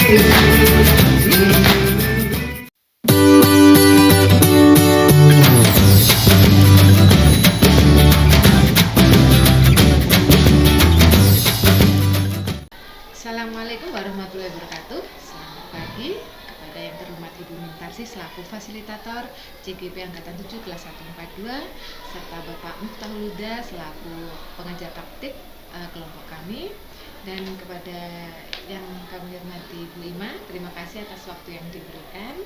Assalamualaikum warahmatullahi wabarakatuh. Selamat pagi kepada yang terhormat Ibu Mintarsi selaku fasilitator CGP Angkatan 7 kelas 142 serta Bapak Miftahul Huda selaku pengajar praktik kelompok kami, dan kepada yang kami hormati Bu Ima, terima kasih atas waktu yang diberikan.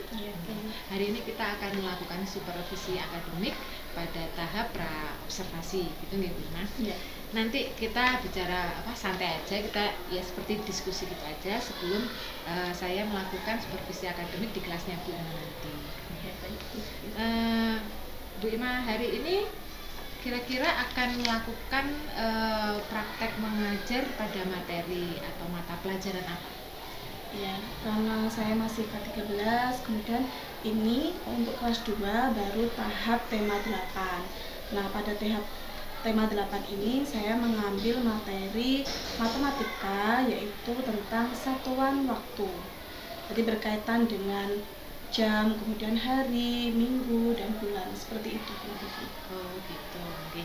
Hari ini kita akan melakukan supervisi akademik pada tahap pra observasi, gitu nggih Bu Ima? Nanti kita bicara santai aja, kita ya seperti diskusi gitu aja sebelum saya melakukan supervisi akademik di kelasnya Bu Ima nanti. Bu Ima hari ini kira-kira akan melakukan praktek mengajar pada materi atau mata pelajaran apa? Ya, karena saya masih K13, kemudian ini untuk kelas 2 baru tahap tema 8. Nah, pada tahap tema 8 ini saya mengambil materi matematika, yaitu tentang satuan waktu. Jadi berkaitan dengan jam, kemudian hari, minggu, dan bulan, seperti itu. Oh gitu, oke.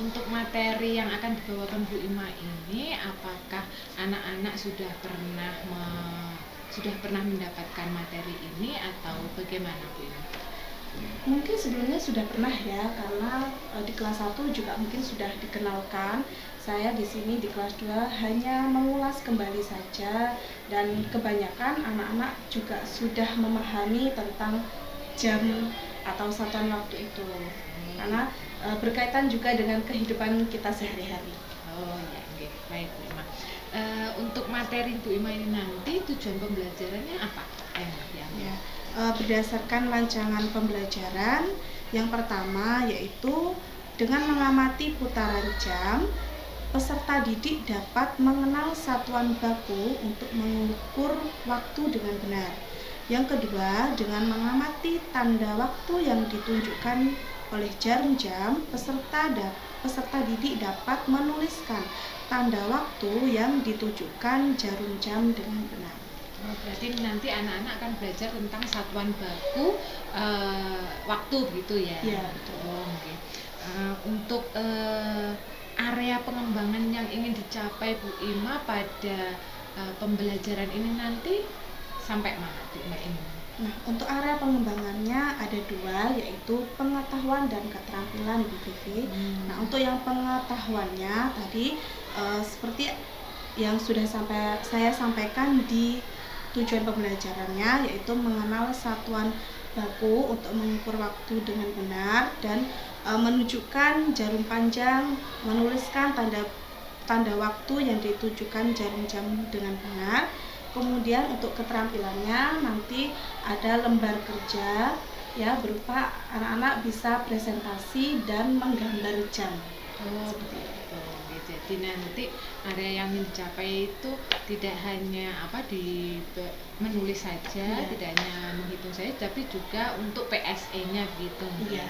Untuk materi yang akan dibawakan Bu Ima ini, apakah anak-anak sudah pernah mendapatkan materi ini atau bagaimana Bu Ima? Mungkin sebelumnya sudah pernah ya, karena di kelas 1 juga mungkin sudah dikenalkan. Saya di sini di kelas 2 hanya mengulas kembali saja, dan kebanyakan anak-anak juga sudah memahami tentang jam atau satuan waktu itu. Karena berkaitan juga dengan kehidupan kita sehari-hari. Oh ya, oke. Baik Bu Ima. Untuk materi Bu Ima ini nanti tujuan pembelajarannya apa? Berdasarkan rancangan pembelajaran, yang pertama yaitu dengan mengamati putaran jam, peserta didik dapat mengenal satuan baku untuk mengukur waktu dengan benar. Yang kedua, dengan mengamati tanda waktu yang ditunjukkan oleh jarum jam, peserta didik dapat menuliskan tanda waktu yang ditujukan jarum jam dengan benar. Oh, berarti nanti anak-anak akan belajar tentang satuan baku waktu gitu ya? Iya, betul. Oh, okay. Untuk area pengembangan yang ingin dicapai Bu Ima pada pembelajaran ini nanti sampai mana Bu Ima ini? Nah, untuk area pengembangannya ada dua, yaitu pengetahuan dan keterampilan Bu Vivi. Nah, untuk yang pengetahuannya tadi seperti yang sudah saya sampaikan di tujuan pembelajarannya, yaitu mengenal satuan baku untuk mengukur waktu dengan benar dan menunjukkan jarum panjang, menuliskan tanda waktu yang ditujukan jarum jam dengan benar. Kemudian untuk keterampilannya nanti ada lembar kerja ya, berupa anak-anak bisa presentasi dan menggambar jam. Seperti itu. Jadi nanti area yang dicapai itu tidak hanya menulis saja, tidak hanya menghitung saja, tapi juga untuk PSE-nya gitu. Iya.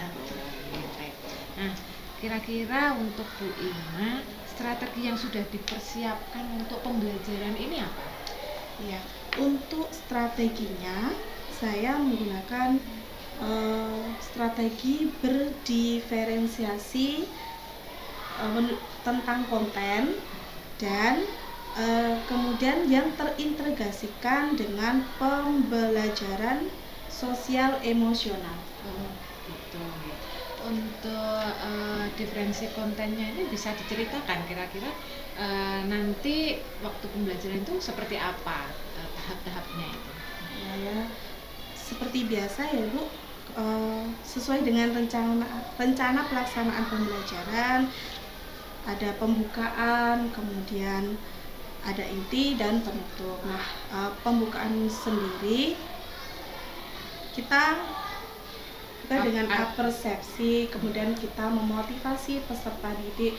Nah, kira-kira untuk Bu Ima, strategi yang sudah dipersiapkan untuk pembelajaran ini apa? Ya, untuk strateginya saya menggunakan strategi berdiferensiasi tentang konten dan kemudian yang terintegrasikan dengan pembelajaran sosial emosional. Gitu. Untuk diferensi kontennya ini bisa diceritakan kira-kira nanti waktu pembelajaran itu seperti apa tahap-tahapnya itu? Ya, seperti biasa ya Bu, sesuai dengan rencana pelaksanaan pembelajaran, ada pembukaan, kemudian ada inti dan penutup. Nah, pembukaan sendiri kita dengan persepsi, kemudian kita memotivasi peserta didik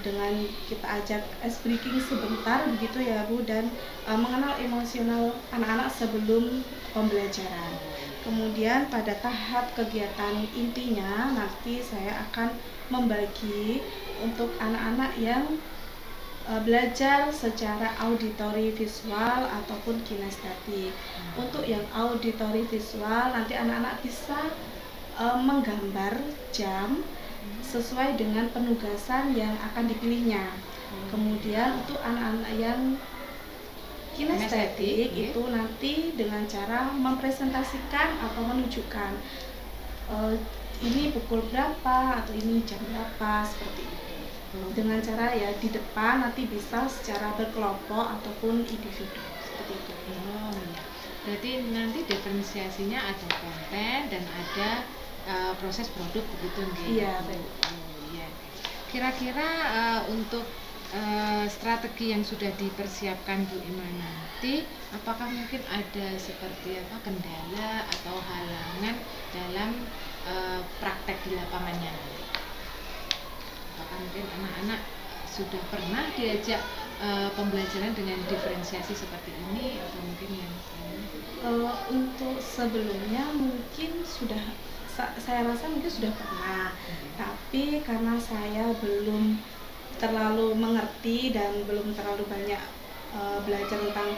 dengan kita ajak ice breaking sebentar begitu ya Bu, dan mengenal emosional anak-anak sebelum pembelajaran. Kemudian pada tahap kegiatan intinya nanti saya akan membagi untuk anak-anak yang belajar secara auditori visual ataupun kinestetik. Untuk yang auditori visual nanti anak-anak bisa menggambar jam sesuai dengan penugasan yang akan dipilihnya. Kemudian untuk anak-anak yang kinestetik itu nanti dengan cara mempresentasikan atau menunjukkan ini pukul berapa atau ini jam berapa, seperti itu. Dengan cara ya di depan nanti bisa secara berkelompok ataupun individu, seperti itu. Oh iya. Berarti nanti diferensiasinya ada konten dan ada proses produk begitu nggih? Iya, Bu? Oh iya. Kira-kira untuk strategi yang sudah dipersiapkan Bu Ima nanti, apakah mungkin ada seperti apa kendala atau halangan dalam praktek di lapangannya nanti? Apakah mungkin anak-anak sudah pernah diajak pembelajaran dengan diferensiasi seperti ini atau mungkin yang Untuk sebelumnya mungkin sudah, saya rasa mungkin sudah pernah, tapi karena saya belum terlalu mengerti dan belum terlalu banyak belajar tentang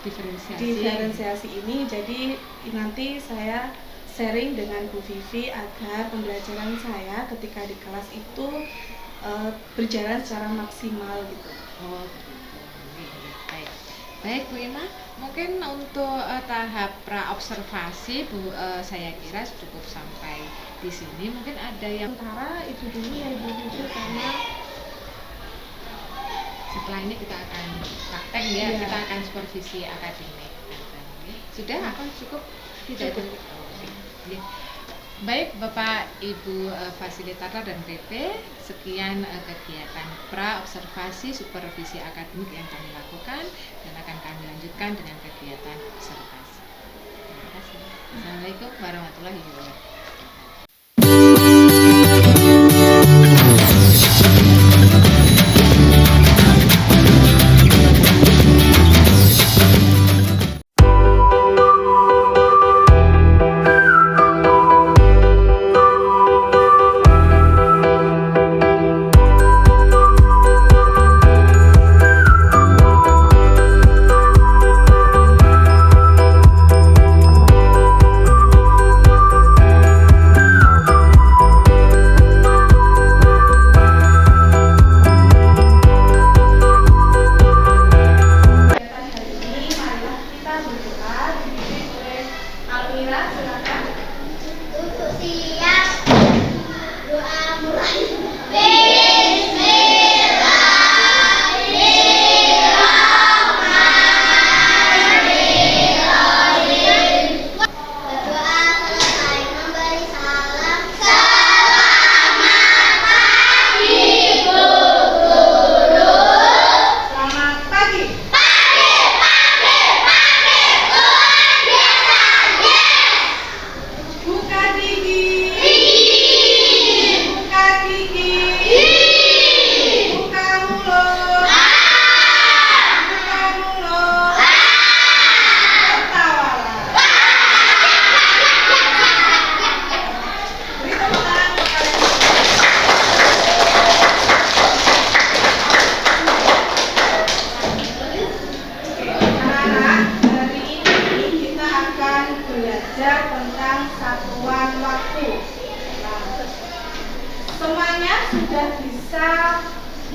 diferensiasi ini, jadi nanti saya sharing dengan Bu Vivi agar pembelajaran saya ketika di kelas itu berjalan secara maksimal gitu. Oh, baik. Baik Bu Ima, mungkin untuk tahap praobservasi Bu, saya kira cukup sampai di sini. Mungkin ada yang Sementara itu dulu ya Ibu Vivi, karena setelah ini kita akan praktek ya, kita akan supervisi akademik. Sudah akan cukup tidak cukup. Ya. Baik Bapak Ibu fasilitator dan PP, sekian kegiatan pra-observasi supervisi akademik yang kami lakukan dan akan kami lanjutkan dengan kegiatan observasi. Terima kasih. Assalamualaikum warahmatullahi wabarakatuh.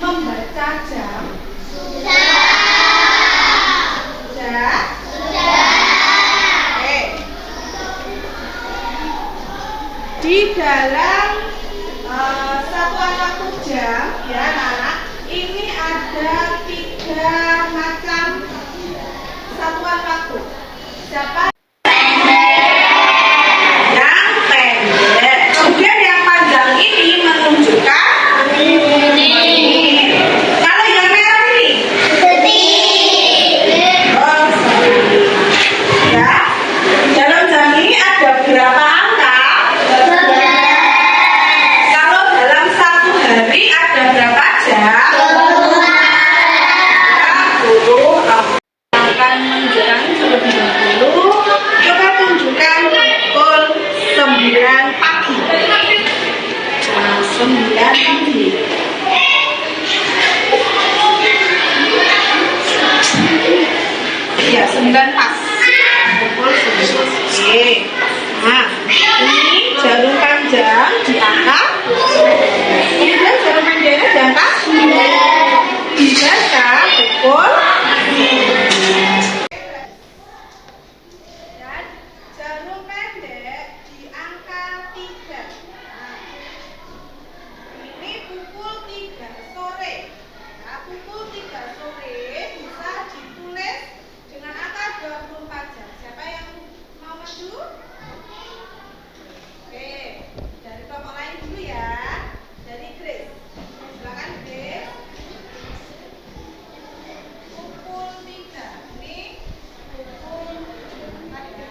membaca jam? Sudah. Oke. Di dalam satuan waktu jam, ya anak-anak, ini ada 3 macam satuan waktu. Siapa? Yang pendek. Kemudian yang panjang ini menunjukkan menit. Kalau yang merah ini? Detik. Oh, ya. Dalam jam ini ada berapa angka? 12. Kalau dalam satu hari ada berapa jam? 20. Akan menjelaskan terlebih dahulu 9 pas. Pukul 9. Oke. Nah, ini jarum panjang diangkat. Kemudian jarum pendeknya diangkat. Dibaca pukul. Dan jarum pendek diangkat 3. Nah, ini pukul 3 sore. Nah, pukul 3 sore bisa ditulis dengan angka 24 jam. Siapa yang mau maju? Oke, dari kelompok lain dulu ya. Dari Grace. Silakan Grace. Pukul 3. Ini pukul 4 ya.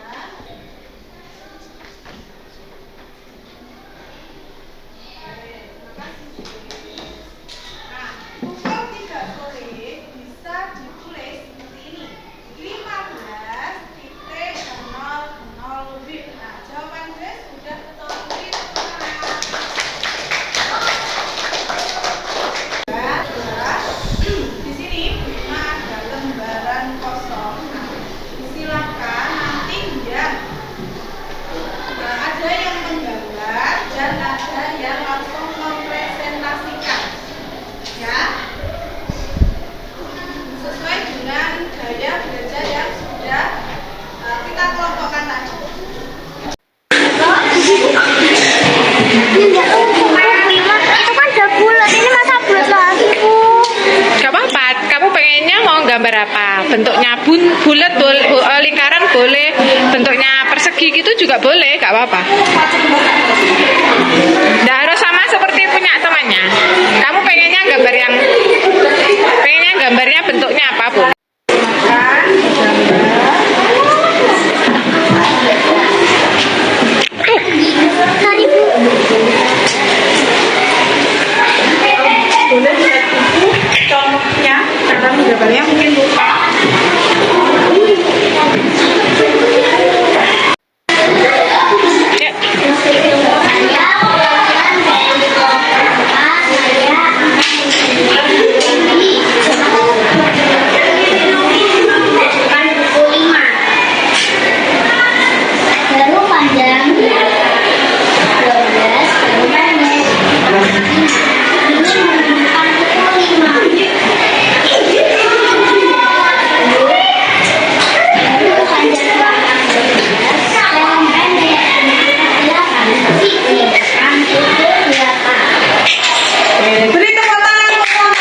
Oke, terima kasih. Nah, pukul 3 sore bisa ditulis seperti ini. 15.00 WIB. Nah, jawaban Grace sudah tertulis. Di sini ada lembaran kosong. Nah, silakan nanti ya ada yang menggambar dan ada yang langsung mempresentasikan. Ya, sesuai dengan gaya belajar yang sudah kita kelompokkan tadi. Itu kan udah bulat, ini masa bulat lagi, Bu? Gak apa-apa, kamu pengennya mau gambar apa? Bentuknya bulat, lingkaran boleh, bentuknya persegi gitu juga boleh, gak apa-apa. Nggak harus sama seperti punya temannya. Kamu pengennya gambarnya bentuknya apa, Bu? Tadi, Bu. Boleh lihat buku contohnya karena gambarnya mungkin lupa. Ya. Baru panjang 12, baru pendek. Ini menunjukkan pukul 5. Baru panjang 12, baru pendek. Menunjukkan 8. Menunjukkan pukul 8. Beri tepuk tangan untuk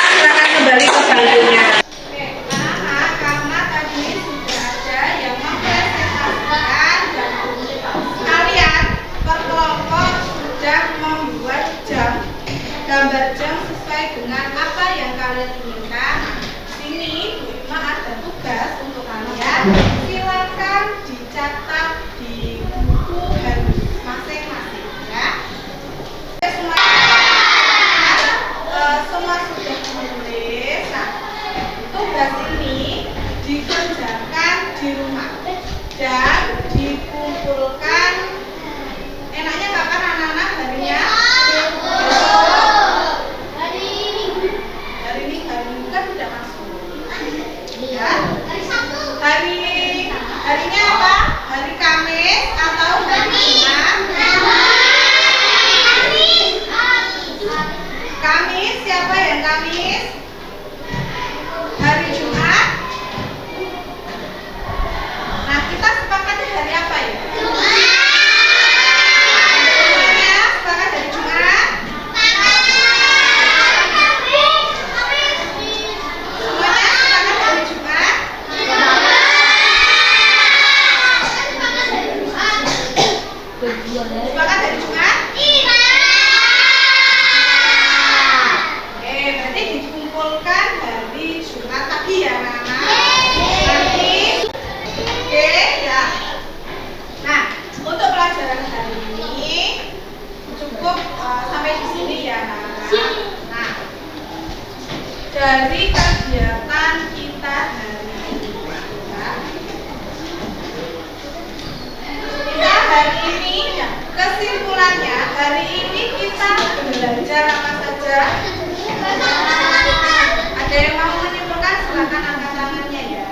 silakan kembali ke bangkunya. Oke, anak-anak, karena tadi sudah ada yang mempresentasikan dan kalian per kelompok sudah membuat gambar jam sesuai dengan apa yang kalian inginkan. Sini Bu Ima ada tugas untuk kalian. Silakan dicatat di buku harus masing-masing ya. Semua sudah menulis. Nah, tugas ini dikerjakan di rumah dan dikumpulkan. Enaknya kapan anak-anak harinya? Hari ini kan sudah masuk. Ya. Harinya apa? Hari Kamis atau hari Jumat? Kamis, siapa yang Kamis? Hari Jumat? Nah, kita sepakat hari apa ya? Semuanya sepakat hari Jumat? Semuanya sepakat hari Jumat? Sepakat hari Jumat? Oke, berarti dikumpulkan hari Jumat tadi ya, anak-anak. Nanti, oke ya. Nah, untuk pelajaran hari ini cukup sampai di sini ya, anak-anak. Nah, dari kegiatan kita hari ini, ya. Kita hari ini, ya, kesimpulannya hari ini kita belajar apa saja? silakan angkat tangannya ya.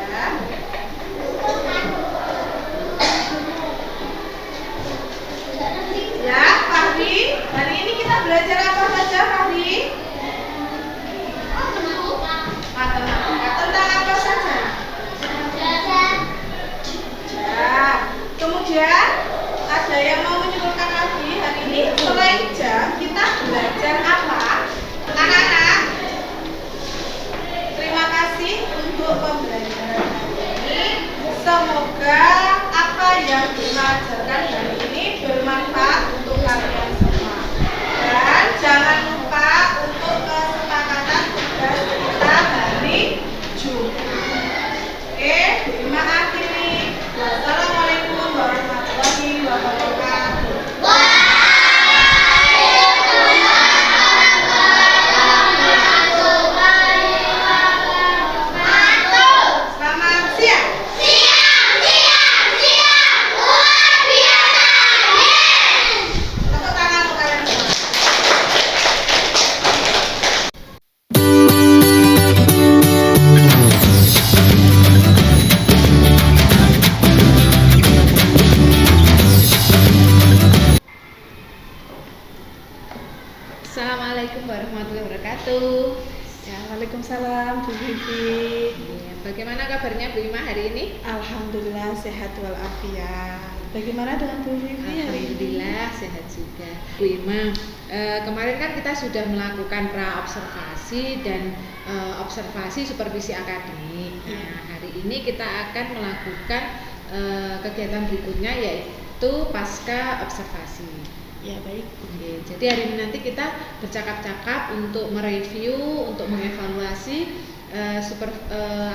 Ya, Fahri, hari ini kita belajar apa saja, Fahri? Matematika. Tentang apa saja? Ya. Kemudian ada yang mau menyimpulkan lagi hari ini selain jam kita belajar apa? Anak-anak, terima kasih untuk pembelajaran hari ini. Semoga apa yang diajarkan hari ini bermanfaat untuk kalian semua. Dan jangan lupa untuk kesepakatan tugas kita hari Jumat. Oke, terima kasih. Wassalamualaikum warahmatullahi wabarakatuh. Selamat siang. Tepuk tangan untuk kalian semua. Assalamualaikum warahmatullahi wabarakatuh. Ya, waalaikumsalam Bu Vivi. Ya, bagaimana kabarnya Bu Ima hari ini? Alhamdulillah sehat walafiat. Bagaimana dengan Bu Vivi hari ini? Alhamdulillah sehat juga. Bu Ima, kemarin kan kita sudah melakukan pra-observasi dan observasi supervisi akademik. Nah, hari ini kita akan melakukan kegiatan berikutnya yaitu pasca observasi. Ya, baik. Oke, jadi hari ini nanti kita bercakap-cakap untuk mereview, untuk mengevaluasi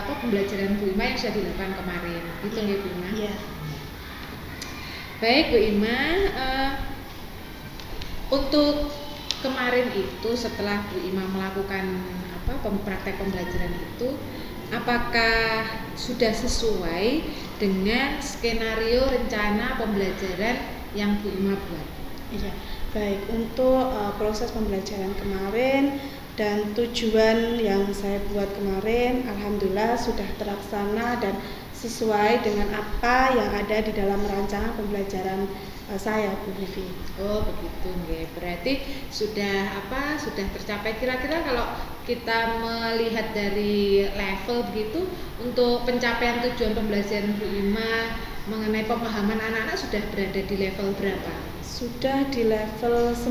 pembelajaran Bu Ima yang sudah dilakukan kemarin. Gitu ya Bu Ima? Iya. Baik Bu Ima, untuk kemarin itu setelah Bu Ima melakukan praktek pembelajaran itu, apakah sudah sesuai dengan skenario rencana pembelajaran yang Bu Ima buat? Iya, baik. Untuk proses pembelajaran kemarin dan tujuan yang saya buat kemarin, alhamdulillah sudah terlaksana dan sesuai dengan apa yang ada di dalam rancangan pembelajaran saya, Bu Vivi. Oh begitu, nggih. Berarti sudah tercapai. Kira-kira kalau kita melihat dari level begitu, untuk pencapaian tujuan pembelajaran Bu Ima mengenai pemahaman anak-anak sudah berada di level berapa? Sudah di level 9.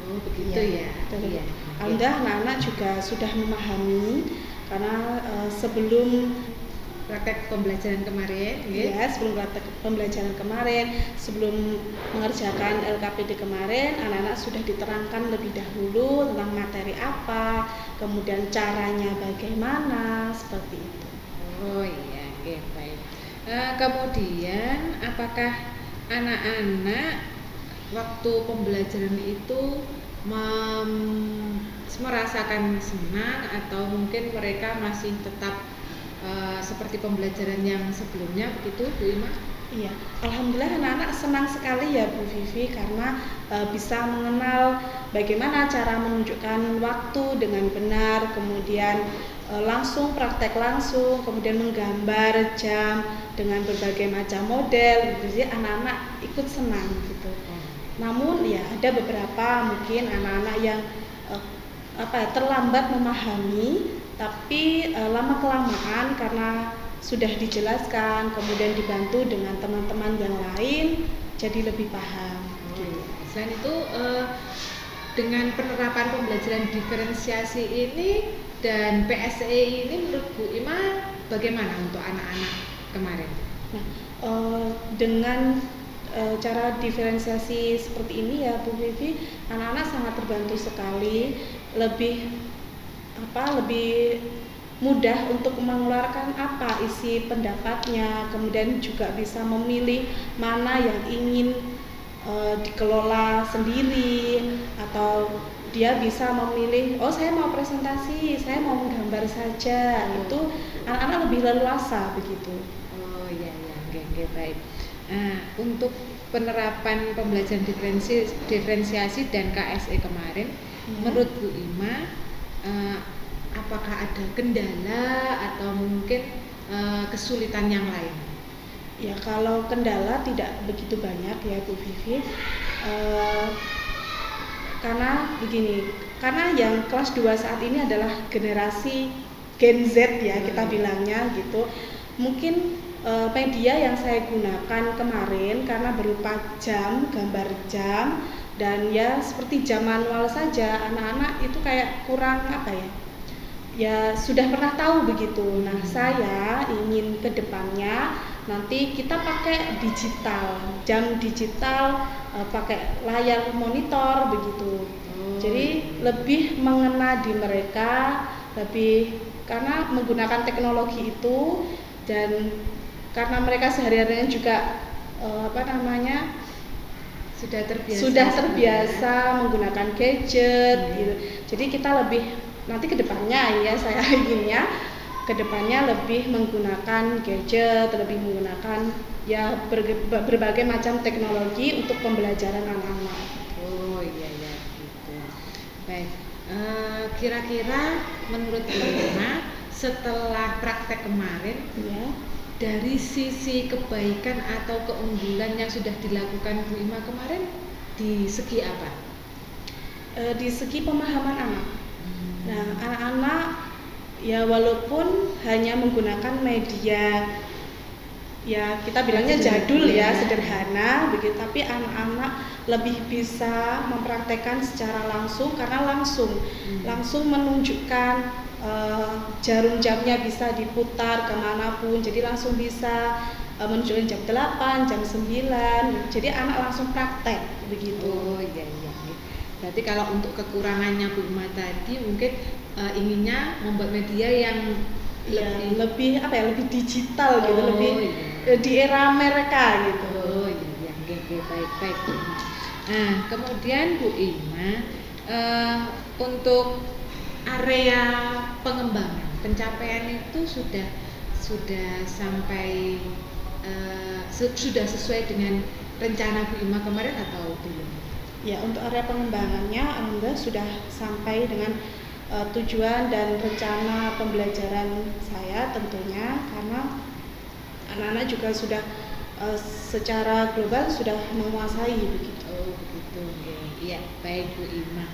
Oh begitu ya. Betul. Iya. Alhamdulillah anak-anak juga sudah memahami karena sebelum Praktek pembelajaran kemarin, ya, sebelum praktek pembelajaran kemarin, sebelum mengerjakan LKPD kemarin, anak-anak sudah diterangkan lebih dahulu tentang materi apa, kemudian caranya bagaimana, seperti itu. Oh iya, oke, baik. Kemudian apakah anak-anak waktu pembelajaran itu merasakan senang atau mungkin mereka masih tetap seperti pembelajaran yang sebelumnya begitu Bu Ima? Iya, alhamdulillah anak-anak senang sekali ya Bu Vivi karena bisa mengenal bagaimana cara menunjukkan waktu dengan benar, kemudian langsung praktek langsung, kemudian menggambar jam dengan berbagai macam model. Jadi anak-anak ikut senang gitu. Namun ya ada beberapa mungkin anak-anak yang terlambat memahami, tapi lama kelamaan karena sudah dijelaskan, kemudian dibantu dengan teman-teman yang lain, jadi lebih paham. Gitu. Selain itu, dengan penerapan pembelajaran diferensiasi ini dan PSE ini menurut Bu Ima bagaimana untuk anak-anak kemarin? Nah, dengan cara diferensiasi seperti ini ya Bu Vivi, anak-anak sangat terbantu sekali, lebih mudah untuk mengeluarkan apa isi pendapatnya, kemudian juga bisa memilih mana yang ingin dikelola sendiri, atau dia bisa memilih, oh saya mau presentasi, saya mau menggambar saja. Itu anak-anak lebih leluasa begitu. Oh iya, oke, baik. Untuk penerapan pembelajaran diferensiasi dan KSE kemarin, menurut Bu Ima apakah ada kendala atau mungkin kesulitan yang lain? Ya, kalau kendala tidak begitu banyak ya Bu Vivi. Karena begini, karena yang kelas 2 saat ini adalah generasi Gen Z ya kita bilangnya gitu. Mungkin media yang saya gunakan kemarin karena berupa jam, gambar jam, dan ya seperti jam manual saja, anak-anak itu kayak kurang apa ya, ya sudah pernah tahu begitu. Nah, saya ingin ke depannya nanti kita pakai digital, jam digital, pakai layar monitor begitu. Jadi lebih mengena di mereka, lebih karena menggunakan teknologi itu, dan karena mereka sehari-harinya juga sudah terbiasa menggunakan gadget gitu. Jadi kita lebih nanti kedepannya ya saya inginnya kedepannya lebih menggunakan gadget, lebih menggunakan ya berbagai macam teknologi untuk pembelajaran anak-anak. Oh iya ya gitu. Baik, kira-kira menurut Bu Ima setelah praktek kemarin, Ya. dari sisi kebaikan atau keunggulan yang sudah dilakukan Bu Ima kemarin di segi apa? Di segi pemahaman anak. Nah, anak-anak ya walaupun hanya menggunakan media ya kita bilangnya jadul ya, sederhana begitu, tapi anak-anak lebih bisa mempraktekkan secara langsung karena langsung menunjukkan jarum jamnya bisa diputar kemanapun, jadi langsung bisa menunjukkan jam 8, jam 9, jadi anak langsung praktek begitu. Oh iya. Berarti kalau untuk kekurangannya Bu Ima tadi mungkin inginnya membuat media yang lebih digital gitu, lebih di era mereka gitu. Oh iya, baik. Nah, kemudian Bu Ima untuk area pengembangan pencapaian itu sudah sampai sudah sesuai dengan rencana Bu Ima kemarin atau belum? Ya, untuk area pengembangannya alhamdulillah sudah sampai dengan tujuan dan rencana pembelajaran saya tentunya, karena anak-anak juga sudah secara global sudah menguasai begitu. Oh begitu, iya baik Bu Ima.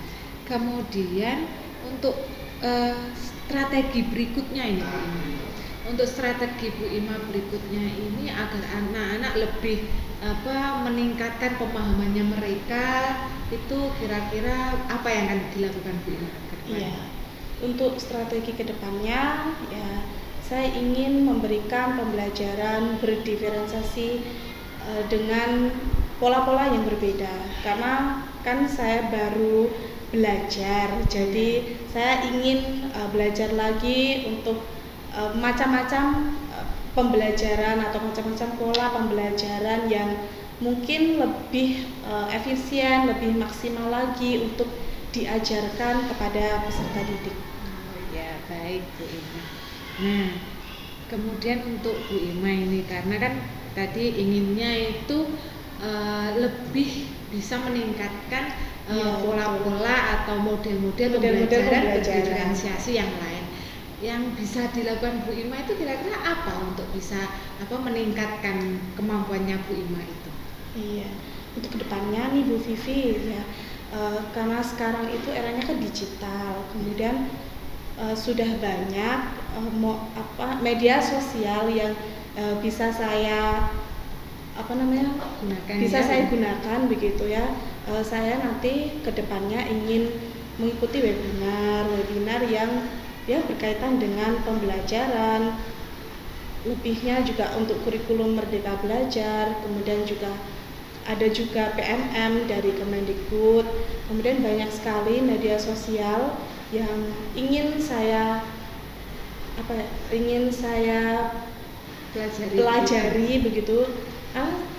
Kemudian untuk strategi berikutnya ini Bu Ima. Untuk strategi Bu Ima berikutnya ini agar anak-anak lebih meningkatkan pemahamannya mereka, itu kira-kira apa yang akan dilakukan Bu Ima ke depan? Iya. Untuk strategi kedepannya ya saya ingin memberikan pembelajaran berdiferensiasi dengan pola-pola yang berbeda, karena kan saya baru belajar, jadi saya ingin belajar lagi untuk macam-macam pembelajaran atau macam-macam pola pembelajaran yang mungkin lebih efisien, lebih maksimal lagi untuk diajarkan kepada peserta didik. Oh ya baik Bu Ima. Nah, kemudian untuk Bu Ima ini karena kan tadi inginnya itu lebih bisa meningkatkan pola-pola atau model-model pembelajaran berdiferensiasi yang lain. Yang bisa dilakukan Bu Ima itu kira-kira apa untuk bisa meningkatkan kemampuannya Bu Ima itu? Iya, untuk kedepannya nih Bu Vivi ya, karena sekarang itu eranya kan digital, kemudian sudah banyak media sosial yang bisa saya saya gunakan begitu ya. Saya nanti kedepannya ingin mengikuti webinar yang ya berkaitan dengan pembelajaran, lebihnya juga untuk kurikulum Merdeka Belajar, kemudian juga ada juga PMM dari Kemendikbud, kemudian banyak sekali media sosial yang ingin saya pelajari begitu.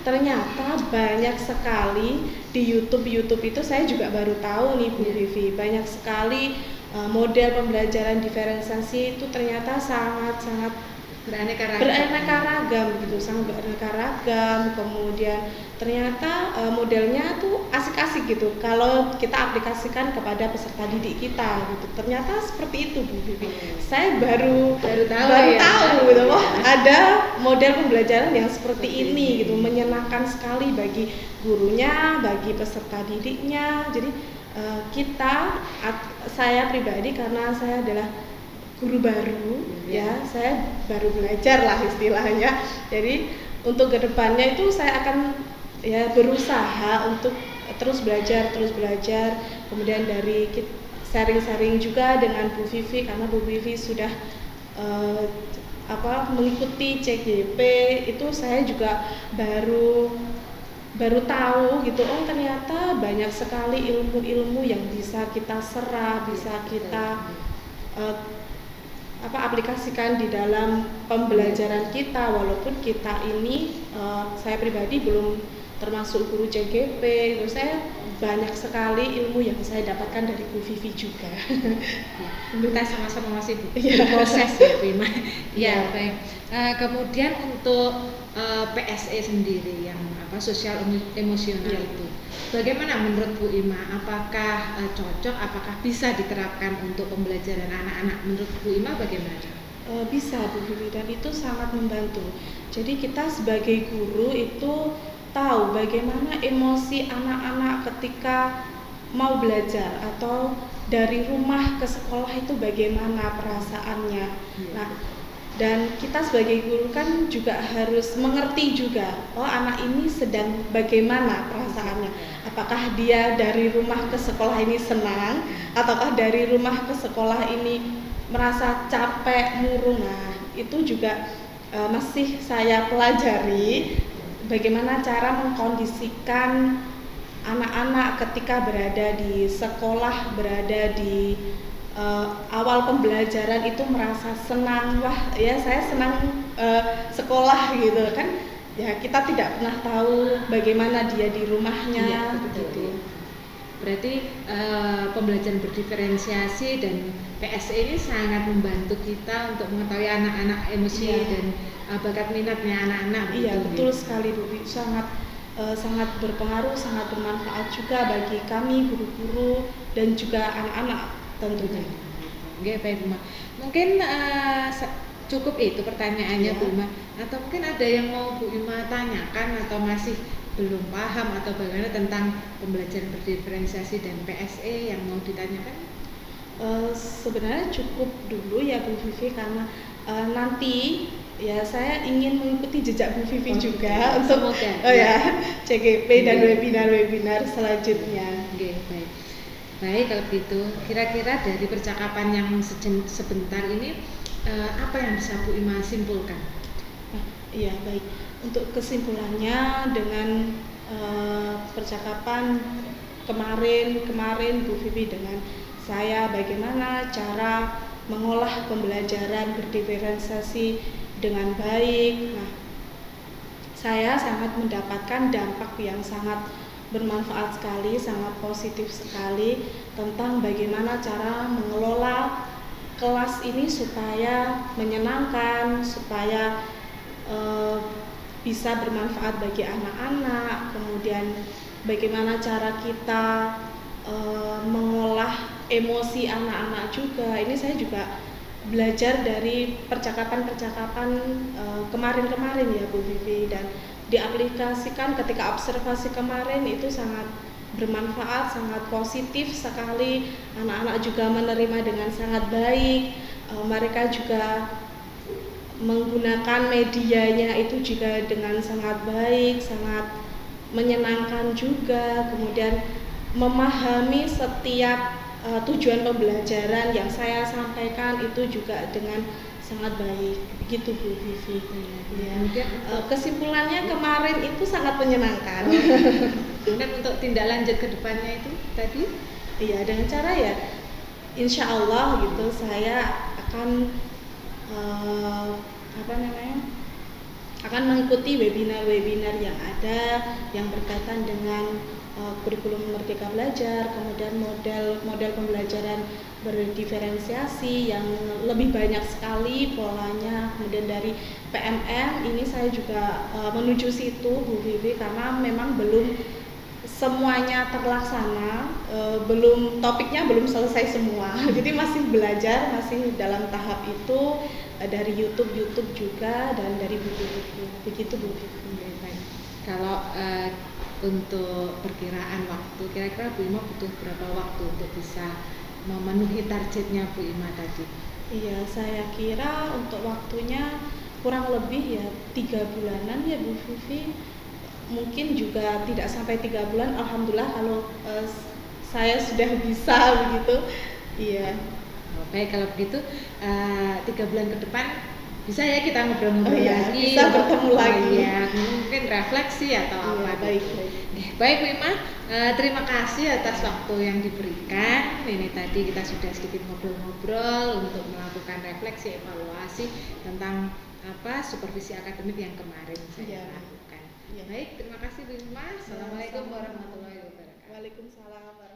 Ternyata banyak sekali di YouTube itu saya juga baru tahu nih Bu Vivi, banyak sekali model pembelajaran diferensiasi itu ternyata sangat-sangat beraneka ragam gitu, sangat beraneka ragam. Kemudian ternyata modelnya tuh asik-asik gitu kalau kita aplikasikan kepada peserta didik kita gitu. Ternyata seperti itu Bu Vivi. Saya baru tahu gitu, oh ada model pembelajaran yang seperti ini gitu, menyenangkan sekali bagi gurunya, bagi peserta didiknya. Jadi saya pribadi karena saya adalah guru baru ya, saya baru belajar lah istilahnya. Jadi untuk kedepannya itu saya akan ya berusaha untuk terus belajar. Kemudian dari sharing juga dengan Bu Vivi, karena Bu Vivi sudah mengikuti CGP itu. Saya juga baru tahu gitu, oh ternyata banyak sekali ilmu-ilmu yang bisa kita serap, bisa kita aplikasikan di dalam pembelajaran kita. Walaupun kita ini saya pribadi belum termasuk guru CGP, itu saya banyak sekali ilmu yang saya dapatkan dari Bu Vivi juga. Kita sama-sama masih proses ya Bu Ima. Ya baik. Kemudian untuk PSE sendiri yang sosial emosional itu, bagaimana menurut Bu Ima? Apakah cocok? Apakah bisa diterapkan untuk pembelajaran anak-anak? Menurut Bu Ima bagaimana? Bisa Bu Vivi, dan itu sangat membantu. Jadi kita sebagai guru itu tahu bagaimana emosi anak-anak ketika mau belajar atau dari rumah ke sekolah itu bagaimana perasaannya. Nah, dan kita sebagai guru kan juga harus mengerti juga, oh anak ini sedang bagaimana perasaannya. Apakah dia dari rumah ke sekolah ini senang, ataukah dari rumah ke sekolah ini merasa capek, murung. Nah, itu juga masih saya pelajari, bagaimana cara mengkondisikan anak-anak ketika berada di sekolah, berada di awal pembelajaran itu merasa senang, wah ya saya senang sekolah gitu kan. Ya kita tidak pernah tahu bagaimana dia di rumahnya gitu. Berarti pembelajaran berdiferensiasi dan PSE ini sangat membantu kita untuk mengetahui anak-anak emosi dan bakat minatnya anak-anak. Iya betul sekali Bu, sangat berpengaruh, sangat bermanfaat juga bagi kami guru-guru dan juga anak-anak tentunya. Oke baik Bu Ima. Mungkin cukup itu pertanyaannya Bu Ima, atau mungkin ada yang mau Bu Ima tanyakan atau masih belum paham atau bagaimana tentang pembelajaran berdiferensiasi dan PSE yang mau ditanyakan? Sebenarnya cukup dulu ya Bu Vivi, karena nanti ya saya ingin mengikuti jejak Bu Vivi juga untuk CGP dan webinar selanjutnya. Oke, baik kalau gitu. Kira-kira dari percakapan yang sebentar ini apa yang bisa Bu Ima simpulkan? Iya baik. Untuk kesimpulannya, dengan percakapan kemarin Bu Vivi dengan saya, bagaimana cara mengolah pembelajaran berdiferensiasi dengan baik. Nah, saya sangat mendapatkan dampak yang sangat bermanfaat sekali, sangat positif sekali tentang bagaimana cara mengelola kelas ini supaya menyenangkan, supaya bisa bermanfaat bagi anak-anak. Kemudian bagaimana cara kita mengolah emosi anak-anak juga. Ini saya juga belajar dari percakapan-percakapan kemarin-kemarin ya Bu Vivi, dan diaplikasikan ketika observasi kemarin itu sangat bermanfaat, sangat positif sekali. Anak-anak juga menerima dengan sangat baik. Mereka juga menggunakan medianya itu juga dengan sangat baik, sangat menyenangkan juga. Kemudian memahami setiap tujuan pembelajaran yang saya sampaikan itu juga dengan sangat baik. Begitu Bu Vivi. Ya. Kesimpulannya kemarin itu sangat menyenangkan. Kemudian untuk tindak lanjut ke depannya itu tadi? Iya, dengan cara ya insya Allah gitu saya akan akan mengikuti webinar-webinar yang ada yang berkaitan dengan kurikulum Merdeka Belajar, kemudian model pembelajaran berdiferensiasi yang lebih banyak sekali polanya, kemudian dari PMM ini saya juga menuju situ Bu Vivi, karena memang belum semuanya terlaksana, topiknya belum selesai semua. Jadi masih belajar, masih dalam tahap itu, dari YouTube juga dan dari buku-buku. Begitu Bu Vivi. Baik. Kalau untuk perkiraan waktu, kira-kira Bu Ima butuh berapa waktu untuk bisa memenuhi targetnya Bu Ima tadi? Iya, saya kira untuk waktunya kurang lebih ya 3 bulanan ya Bu Vivi. Mungkin juga tidak sampai 3 bulan. Alhamdulillah kalau saya sudah bisa begitu. Iya. Baik, kalau begitu 3 bulan ke depan bisa ya kita ngobrol-ngobrol iya, lagi, bisa bertemu lagi. Ya, mungkin refleksi atau Iya, apa. baik. Baik Bu Ima, terima kasih atas waktu yang diberikan. Ini tadi kita sudah sedikit ngobrol-ngobrol untuk melakukan refleksi evaluasi tentang supervisi akademik yang kemarin saya lakukan. Iya. Baik, terima kasih Bu Ima. Assalamualaikum warahmatullahi wabarakatuh. Waalaikumsalam warahmatullahi wabarakatuh.